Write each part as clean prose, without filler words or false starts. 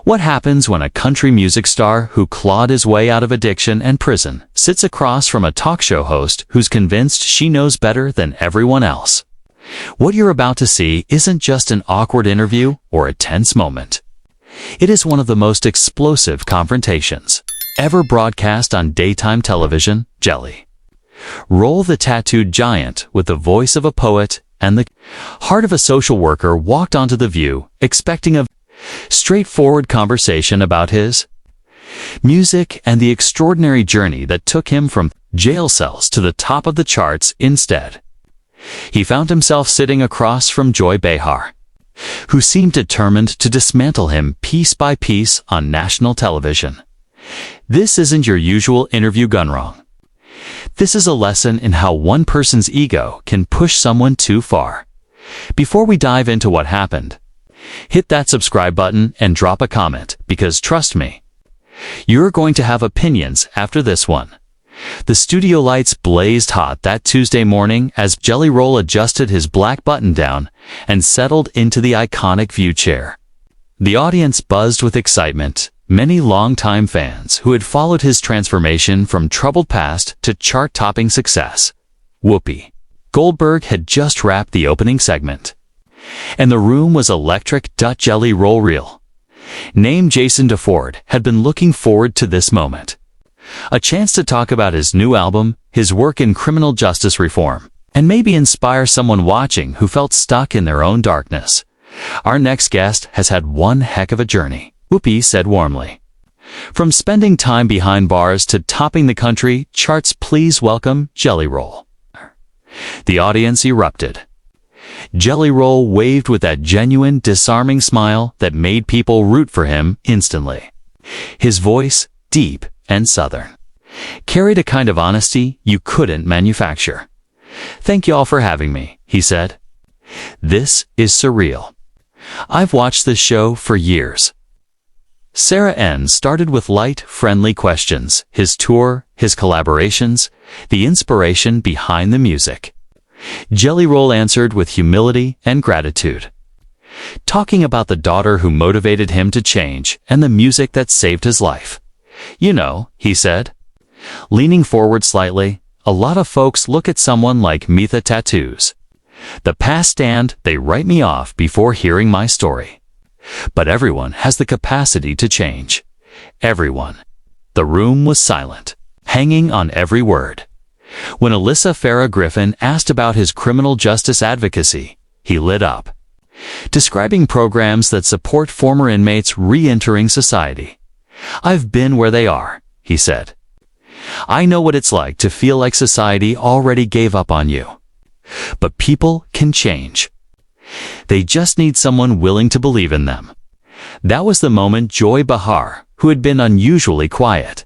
What happens when a country music star who clawed his way out of addiction and prison sits across from a talk show host who's convinced she knows better than everyone else? What you're about to see isn't just an awkward interview or a tense moment. It is one of the most explosive confrontations ever broadcast on daytime television. Jelly Roll, the tattooed giant with the voice of a poet and the heart of a social worker, walked onto The View expecting a straightforward conversation about his music and the extraordinary journey that took him from jail cells to the top of the charts. Instead, he found himself sitting across from Joy Behar, who seemed determined to dismantle him piece by piece on national television. This isn't your usual interview gone wrong. This is a lesson in how one person's ego can push someone too far. Before we dive into what happened, hit that subscribe button and drop a comment, because trust me, you're going to have opinions after this one. The studio lights blazed hot that Tuesday morning as Jelly Roll adjusted his black button-down and settled into the iconic View chair. The audience buzzed with excitement. Many longtime fans who had followed his transformation from troubled past to chart-topping success. Whoopi Goldberg had just wrapped the opening segment, and the room was electric. Jelly Roll Real name Jason DeFord had been looking forward to this moment. A chance to talk about his new album, his work in criminal justice reform, and maybe inspire someone watching who felt stuck in their own darkness. Our next guest has had one heck of a journey, Whoopi said warmly. From spending time behind bars to topping the country charts, please welcome Jelly Roll. The audience erupted. Jelly Roll waved with that genuine, disarming smile that made people root for him instantly. His voice, deep and southern, carried a kind of honesty you couldn't manufacture. "Thank y'all for having me," he said. "This is surreal. I've watched this show for years." Sarah N. started with light, friendly questions: his tour, his collaborations, the inspiration behind the music. Jelly Roll answered with humility and gratitude, talking about the daughter who motivated him to change and the music that saved his life. "You know," he said, leaning forward slightly, "a lot of folks look at someone like me with tattoos. The past, and they write me off before hearing my story. But everyone has the capacity to change. Everyone." The room was silent, hanging on every word. When Alyssa Farah Griffin asked about his criminal justice advocacy, he lit up, describing programs that support former inmates re-entering society. "I've been where they are," he said. "I know what it's like to feel like society already gave up on you. But people can change. They just need someone willing to believe in them." That was the moment Joy Behar, who had been unusually quiet,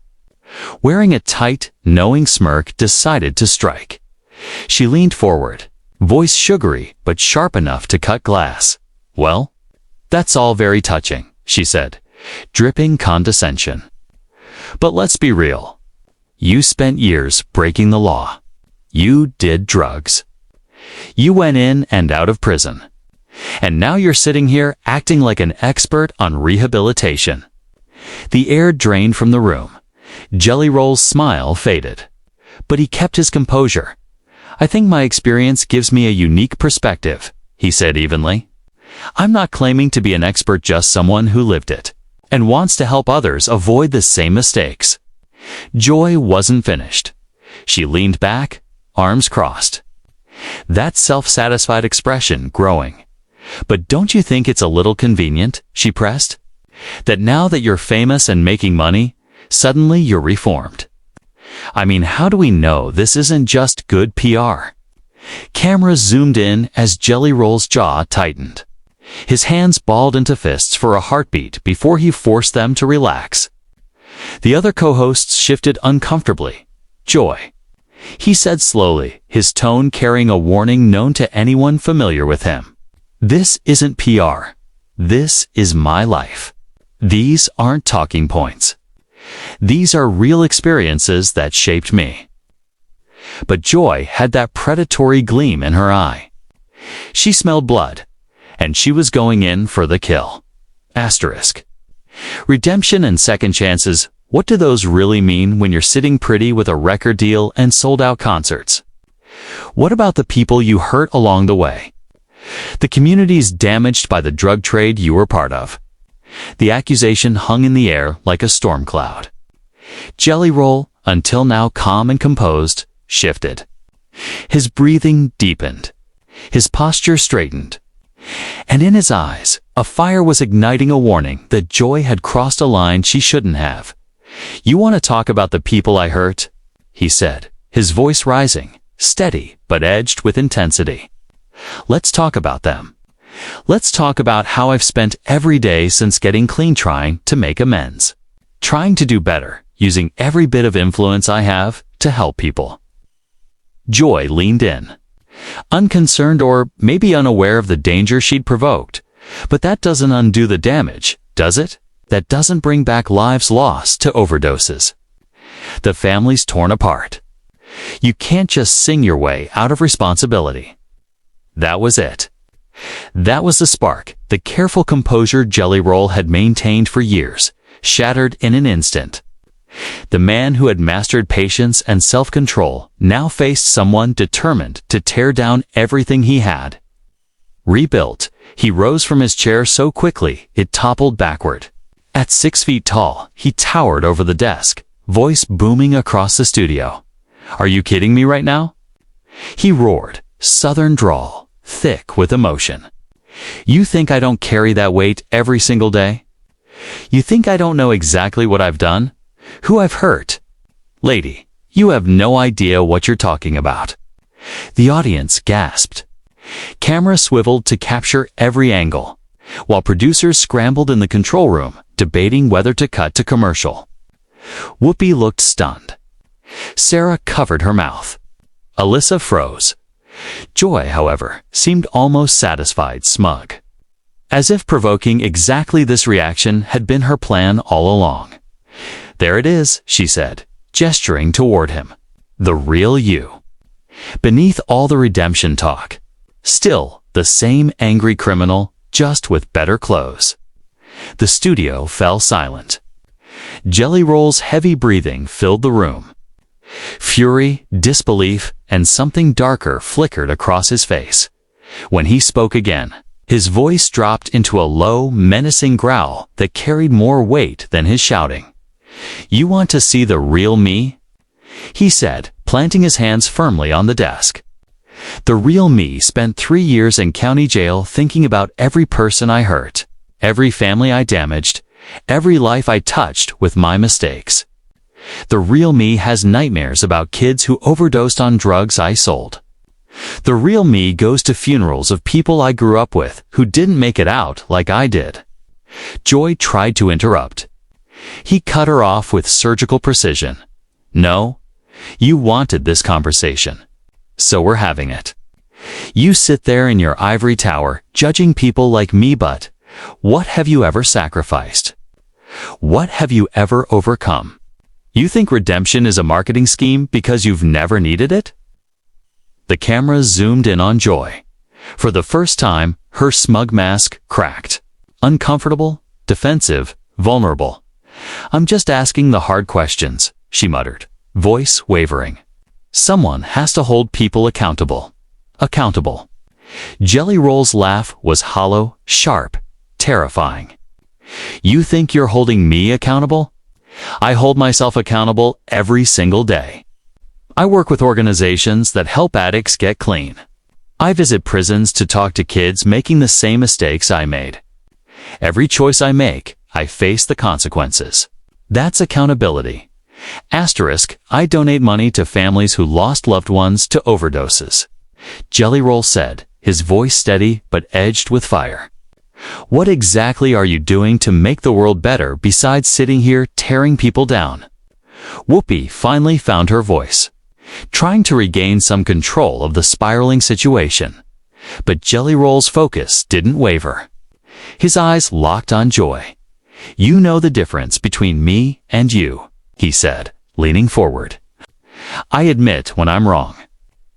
wearing a tight, knowing smirk, decided to strike. She leaned forward, voice sugary but sharp enough to cut glass. "Well, that's all very touching," she said, dripping condescension. "But let's be real. You spent years breaking the law. You did drugs. You went in and out of prison. And now you're sitting here acting like an expert on rehabilitation." The air drained from the room. Jelly Roll's smile faded, but he kept his composure. "I think my experience gives me a unique perspective," he said evenly. "I'm not claiming to be an expert, just someone who lived it and wants to help others avoid the same mistakes." Joy wasn't finished. She leaned back, arms crossed, that self-satisfied expression growing. "But don't you think it's a little convenient," she pressed, "that now that you're famous and making money, suddenly you're reformed? I mean, how do we know this isn't just good PR?" Cameras zoomed in as Jelly Roll's jaw tightened. His hands balled into fists for a heartbeat before he forced them to relax. The other co-hosts shifted uncomfortably. "Joy," he said slowly, his tone carrying a warning known to anyone familiar with him. "This isn't PR. This is my life. These aren't talking points. These are real experiences that shaped me." But Joy had that predatory gleam in her eye. She smelled blood, and she was going in for the kill. Asterisk. Redemption and second chances, what do those really mean when you're sitting pretty with a record deal and sold-out concerts? What about the people you hurt along the way? The communities damaged by the drug trade you were part of? The accusation hung in the air like a storm cloud. Jelly Roll, until now calm and composed, shifted. His breathing deepened. His posture straightened. And in his eyes, a fire was igniting a warning that Joy had crossed a line she shouldn't have. "You want to talk about the people I hurt?" he said, his voice rising, steady but edged with intensity. "Let's talk about them. Let's talk about how I've spent every day since getting clean trying to make amends. Trying to do better, using every bit of influence I have to help people." Joy leaned in, unconcerned or maybe unaware of the danger she'd provoked. But that doesn't undo the damage, does it? That doesn't bring back lives lost to overdoses. The families torn apart. You can't just sing your way out of responsibility. That was it. That was the spark, the careful composure Jelly Roll had maintained for years, shattered in an instant. The man who had mastered patience and self-control now faced someone determined to tear down everything he had. Rebuilt, he rose from his chair so quickly it toppled backward. At 6 feet tall, he towered over the desk, voice booming across the studio. "Are you kidding me right now?" He roared, southern drawl, thick with emotion. "You think I don't carry that weight every single day? You think I don't know exactly what I've done? Who I've hurt? Lady, you have no idea what you're talking about." The audience gasped. Camera swiveled to capture every angle, while producers scrambled in the control room, debating whether to cut to commercial. Whoopi looked stunned. Sarah covered her mouth. Alyssa froze. Joy, however, seemed almost satisfied, smug. As if provoking exactly this reaction had been her plan all along. "There it is," she said, gesturing toward him. "The real you. Beneath all the redemption talk. Still the same angry criminal, just with better clothes." The studio fell silent. Jelly Roll's heavy breathing filled the room. Fury, disbelief, and something darker flickered across his face. When he spoke again, his voice dropped into a low, menacing growl that carried more weight than his shouting. "You want to see the real me?" he said, planting his hands firmly on the desk. "The real me spent 3 years in county jail thinking about every person I hurt, every family I damaged, every life I touched with my mistakes. The real me has nightmares about kids who overdosed on drugs I sold. The real me goes to funerals of people I grew up with who didn't make it out like I did." Joy tried to interrupt. He cut her off with surgical precision. "No, you wanted this conversation, so we're having it. You sit there in your ivory tower judging people like me, but what have you ever sacrificed? What have you ever overcome? You think redemption is a marketing scheme because you've never needed it?" The camera zoomed in on Joy. For the first time, her smug mask cracked. Uncomfortable, defensive, vulnerable. "I'm just asking the hard questions," she muttered, voice wavering. "Someone has to hold people accountable. Accountable." Jelly Roll's laugh was hollow, sharp, terrifying. "You think you're holding me accountable? I hold myself accountable every single day. I work with organizations that help addicts get clean. I visit prisons to talk to kids making the same mistakes I made. Every choice I make, I face the consequences. That's accountability. Asterisk, I donate money to families who lost loved ones to overdoses." Jelly Roll said, his voice steady but edged with fire. "What exactly are you doing to make the world better besides sitting here tearing people down?" Whoopi finally found her voice, trying to regain some control of the spiraling situation. But Jelly Roll's focus didn't waver. His eyes locked on Joy. "You know the difference between me and you," he said, leaning forward. "I admit when I'm wrong.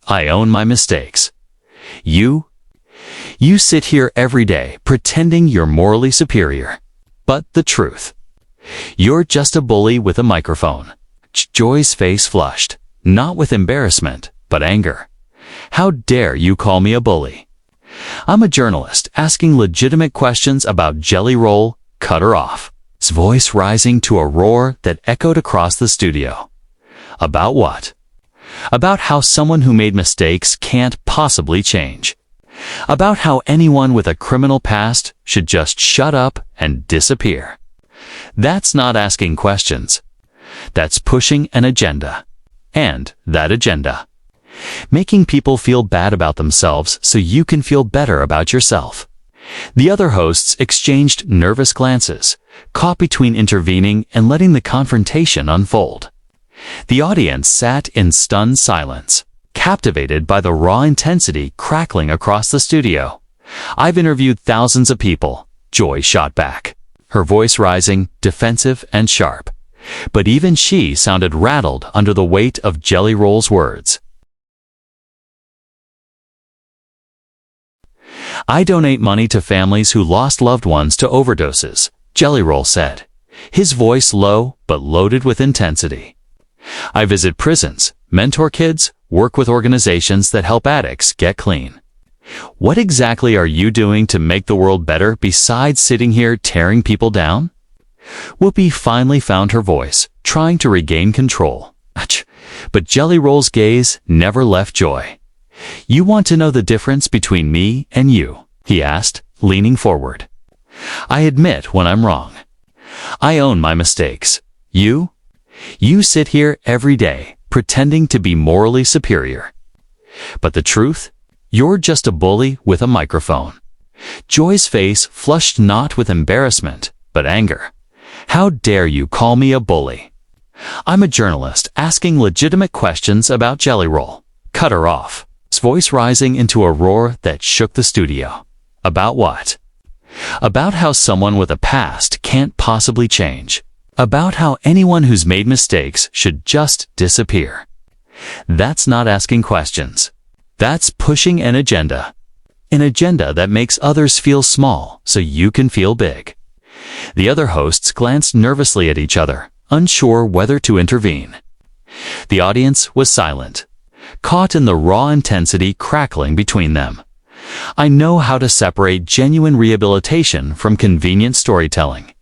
I own my mistakes. You sit here every day pretending you're morally superior. but the truth. You're just a bully with a microphone. Joy's face flushed, not with embarrassment, but anger. How dare you call me a bully? I'm a journalist asking legitimate questions about Jelly Roll. Cut her off. His voice rising to a roar that echoed across the studio. About what? About how someone who made mistakes can't possibly change. About how anyone with a criminal past should just shut up and disappear. That's not asking questions. That's pushing an agenda. And that agenda. Making people feel bad about themselves so you can feel better about yourself. The other hosts exchanged nervous glances, caught between intervening and letting the confrontation unfold. The audience sat in stunned silence, captivated by the raw intensity crackling across the studio. I've interviewed thousands of people, Joy shot back, her voice rising, defensive and sharp. But even she sounded rattled under the weight of Jelly Roll's words. I donate money to families who lost loved ones to overdoses, Jelly Roll said, his voice low but loaded with intensity. I visit prisons, mentor kids, work with organizations that help addicts get clean. What exactly are you doing to make the world better besides sitting here tearing people down? Whoopi finally found her voice, trying to regain control. But Jelly Roll's gaze never left Joy. You want to know the difference between me and you? He asked, leaning forward. I admit when I'm wrong. I own my mistakes. You sit here every day, pretending to be morally superior. But the truth? You're just a bully with a microphone. Joy's face flushed not with embarrassment, but anger. How dare you call me a bully? I'm a journalist asking legitimate questions about Jelly Roll. Cut her off, his voice rising into a roar that shook the studio. About what? About how someone with a past can't possibly change. About how anyone who's made mistakes should just disappear. That's not asking questions. That's pushing an agenda. An agenda that makes others feel small so you can feel big. The other hosts glanced nervously at each other, unsure whether to intervene. The audience was silent, caught in the raw intensity crackling between them. I know how to separate genuine rehabilitation from convenient storytelling.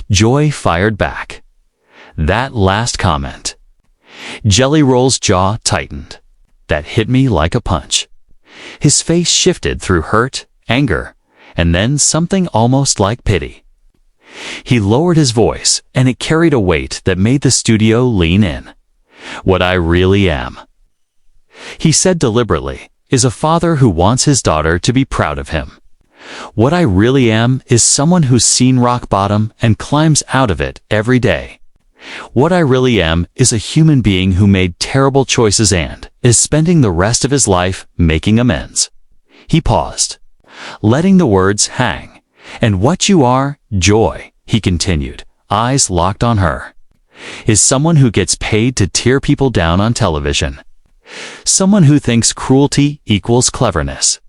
Joy fired back. That last comment. Jelly Roll's jaw tightened. That hit me like a punch. His face shifted through hurt, anger, and then something almost like pity. He lowered his voice, and it carried a weight that made the studio lean in. What I really am, he said deliberately, is a father who wants his daughter to be proud of him. What I really am is someone who's seen rock bottom and climbs out of it every day. What I really am is a human being who made terrible choices and is spending the rest of his life making amends. He paused, letting the words hang. And what you are, Joy, he continued, eyes locked on her, is someone who gets paid to tear people down on television. Someone who thinks cruelty equals cleverness.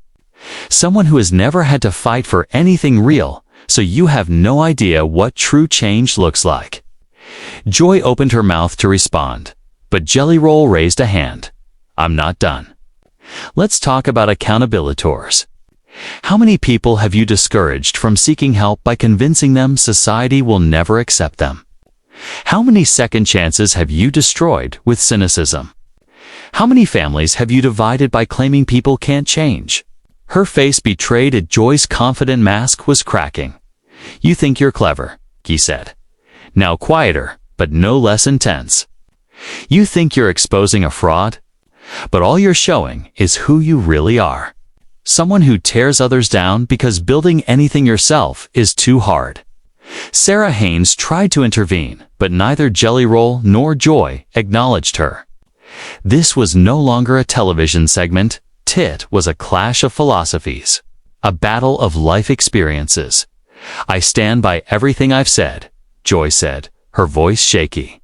Someone who has never had to fight for anything real, so you have no idea what true change looks like. Joy opened her mouth to respond, but Jelly Roll raised a hand. I'm not done. Let's talk about accountabilitors. How many people have you discouraged from seeking help by convincing them society will never accept them? How many second chances have you destroyed with cynicism? How many families have you divided by claiming people can't change? Her face betrayed it. Joy's confident mask was cracking. You think you're clever, he said. Now quieter, but no less intense. You think you're exposing a fraud, but all you're showing is who you really are. Someone who tears others down because building anything yourself is too hard. Sarah Haynes tried to intervene, but neither Jelly Roll nor Joy acknowledged her. This was no longer a television segment. It was a clash of philosophies, a battle of life experiences. I stand by everything I've said, Joy said, her voice shaky.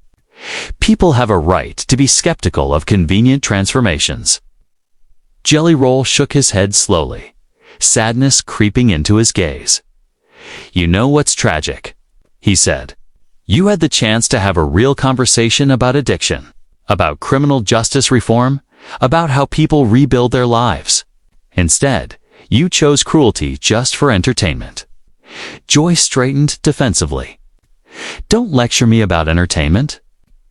People have a right to be skeptical of convenient transformations. Jelly Roll shook his head slowly, sadness creeping into his gaze. You know what's tragic? he said. You had the chance to have a real conversation about addiction, about criminal justice reform, about how people rebuild their lives. Instead, you chose cruelty just for entertainment. Joy straightened defensively. Don't lecture me about entertainment.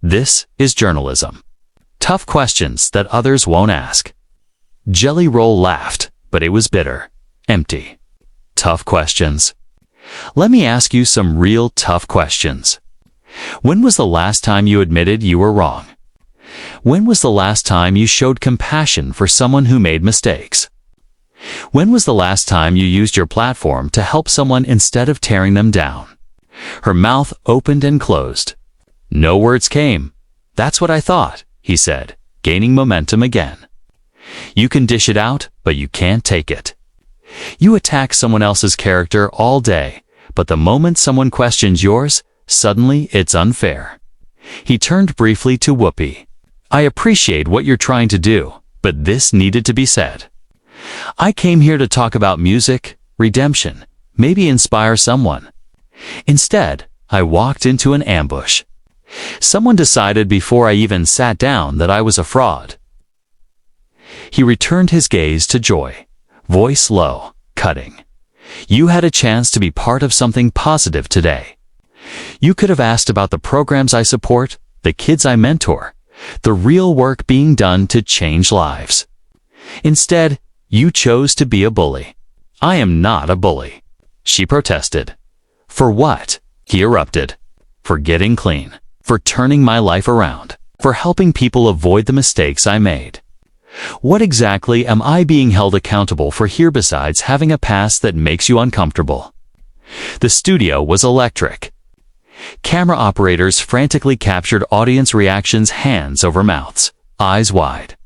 This is journalism. Tough questions that others won't ask. Jelly Roll laughed, but it was bitter, empty. Tough questions. Let me ask you some real tough questions. When was the last time you admitted you were wrong? When was the last time you showed compassion for someone who made mistakes? When was the last time you used your platform to help someone instead of tearing them down? Her mouth opened and closed. No words came. That's what I thought, he said, gaining momentum again. You can dish it out, but you can't take it. You attack someone else's character all day, but the moment someone questions yours, suddenly it's unfair. He turned briefly to Whoopi. I appreciate what you're trying to do, but this needed to be said. I came here to talk about music, redemption, maybe inspire someone. Instead, I walked into an ambush. Someone decided before I even sat down that I was a fraud. He returned his gaze to Joy, voice low, cutting. You had a chance to be part of something positive today. You could have asked about the programs I support, the kids I mentor, the real work being done to change lives. Instead, you chose to be a bully. I am not a bully, she protested. For what? He erupted. For getting clean. For turning my life around. For helping people avoid the mistakes I made. What exactly am I being held accountable for here besides having a past that makes you uncomfortable? The studio was electric. Camera operators frantically captured audience reactions, hands over mouths, eyes wide.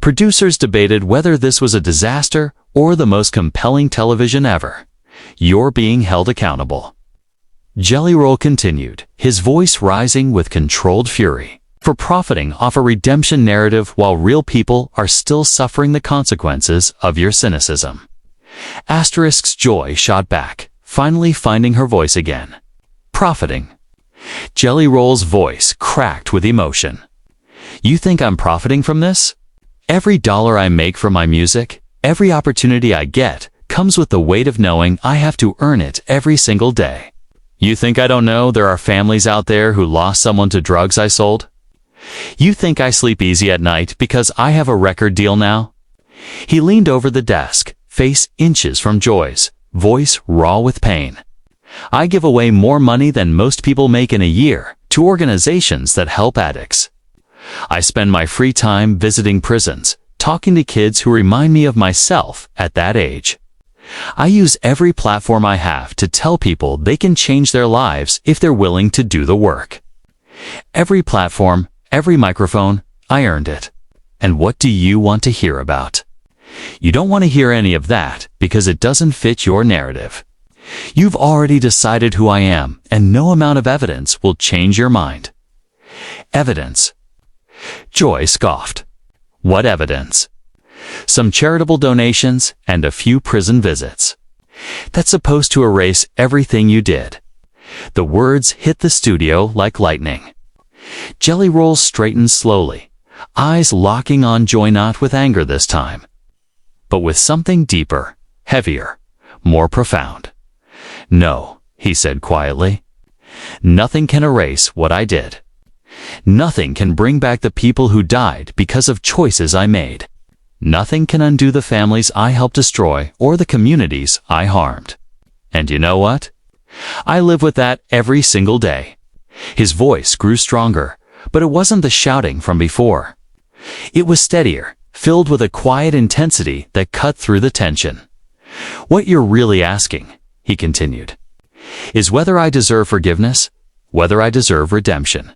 Producers debated whether this was a disaster or the most compelling television ever. You're being held accountable. Jelly Roll continued, his voice rising with controlled fury. For profiting off a redemption narrative while real people are still suffering the consequences of your cynicism. Asterisk's Joy shot back, finally finding her voice again. Profiting. Jelly Roll's voice cracked with emotion. You think I'm profiting from this? Every dollar I make from my music, every opportunity I get, comes with the weight of knowing I have to earn it every single day. You think I don't know there are families out there who lost someone to drugs I sold? You think I sleep easy at night because I have a record deal now? He leaned over the desk, face inches from Joy's, voice raw with pain. I give away more money than most people make in a year to organizations that help addicts. I spend my free time visiting prisons, talking to kids who remind me of myself at that age. I use every platform I have to tell people they can change their lives if they're willing to do the work. Every platform, every microphone, I earned it. And what do you want to hear about? You don't want to hear any of that because it doesn't fit your narrative. You've already decided who I am, and no amount of evidence will change your mind. Evidence. Joy scoffed. What evidence? Some charitable donations and a few prison visits. That's supposed to erase everything you did. The words hit the studio like lightning. Jelly Roll straightened slowly, eyes locking on Joy, not with anger this time, but with something deeper, heavier, more profound. No, he said quietly. Nothing can erase what I did. Nothing can bring back the people who died because of choices I made. Nothing can undo the families I helped destroy or the communities I harmed. And you know what? I live with that every single day. His voice grew stronger, but it wasn't the shouting from before. It was steadier, filled with a quiet intensity that cut through the tension. What you're really asking, he continued, is whether I deserve forgiveness, whether I deserve redemption.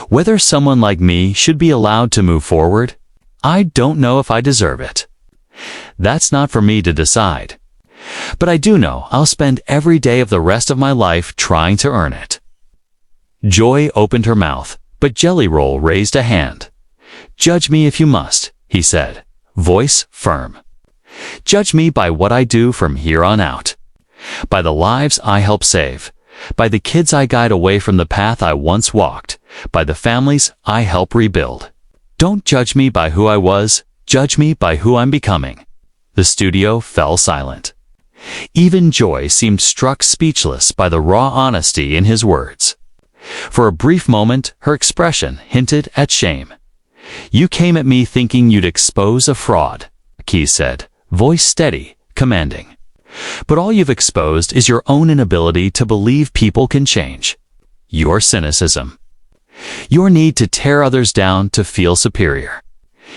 Whether someone like me should be allowed to move forward. I don't know if I deserve it. That's not for me to decide. But I do know I'll spend every day of the rest of my life trying to earn it. Joy opened her mouth, but Jelly Roll raised a hand. Judge me if you must, he said, voice firm. Judge me by what I do from here on out. By the lives I help save, by the kids I guide away from the path I once walked, by the families I help rebuild. Don't judge me by who I was, judge me by who I'm becoming. The studio fell silent. Even Joy seemed struck speechless by the raw honesty in his words. For a brief moment, her expression hinted at shame. "You came at me thinking you'd expose a fraud," Key said, voice steady, commanding. "But all you've exposed is your own inability to believe people can change. Your cynicism. Your need to tear others down to feel superior."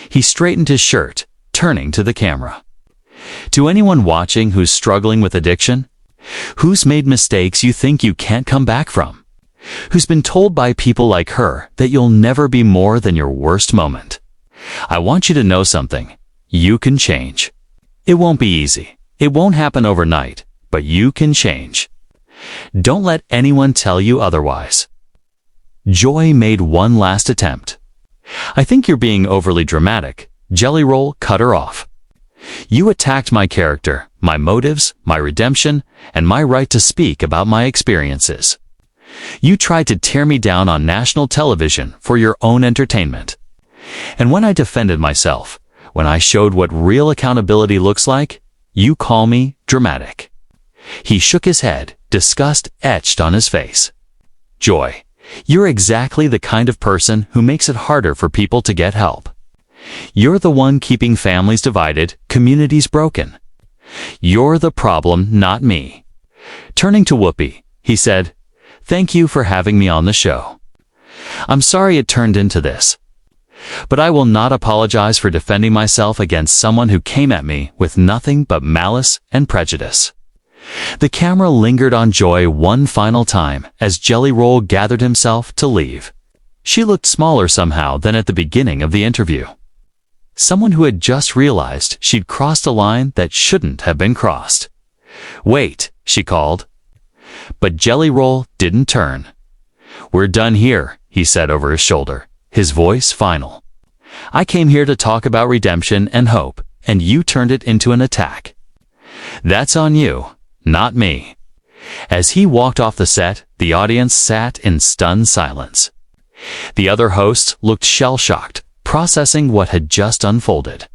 He straightened his shirt, turning to the camera. "To anyone watching who's struggling with addiction, who's made mistakes you think you can't come back from, who's been told by people like her that you'll never be more than your worst moment, I want you to know something. You can change. It won't be easy. It won't happen overnight, but you can change. Don't let anyone tell you otherwise." Joy made one last attempt. "I think you're being overly dramatic," Jelly Roll cut her off. "You attacked my character, my motives, my redemption, and my right to speak about my experiences. You tried to tear me down on national television for your own entertainment. And when I defended myself, when I showed what real accountability looks like, you call me dramatic." He shook his head, disgust etched on his face. "Joy, you're exactly the kind of person who makes it harder for people to get help. You're the one keeping families divided, communities broken. You're the problem, not me." Turning to Whoopi, he said, "Thank you for having me on the show. I'm sorry it turned into this. But I will not apologize for defending myself against someone who came at me with nothing but malice and prejudice." The camera lingered on Joy one final time as Jelly Roll gathered himself to leave. She looked smaller somehow than at the beginning of the interview. Someone who had just realized she'd crossed a line that shouldn't have been crossed. "Wait," she called. But Jelly Roll didn't turn. "We're done here," he said over his shoulder, his voice final. "I came here to talk about redemption and hope, and you turned it into an attack. That's on you, not me." As he walked off the set, the audience sat in stunned silence. The other hosts looked shell-shocked, processing what had just unfolded.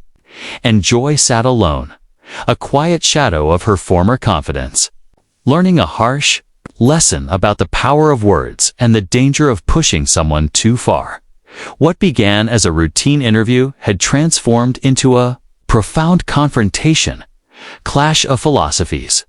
And Joy sat alone, a quiet shadow of her former confidence, learning a harsh lesson about the power of words and the danger of pushing someone too far. What began as a routine interview had transformed into a profound confrontation, clash of philosophies.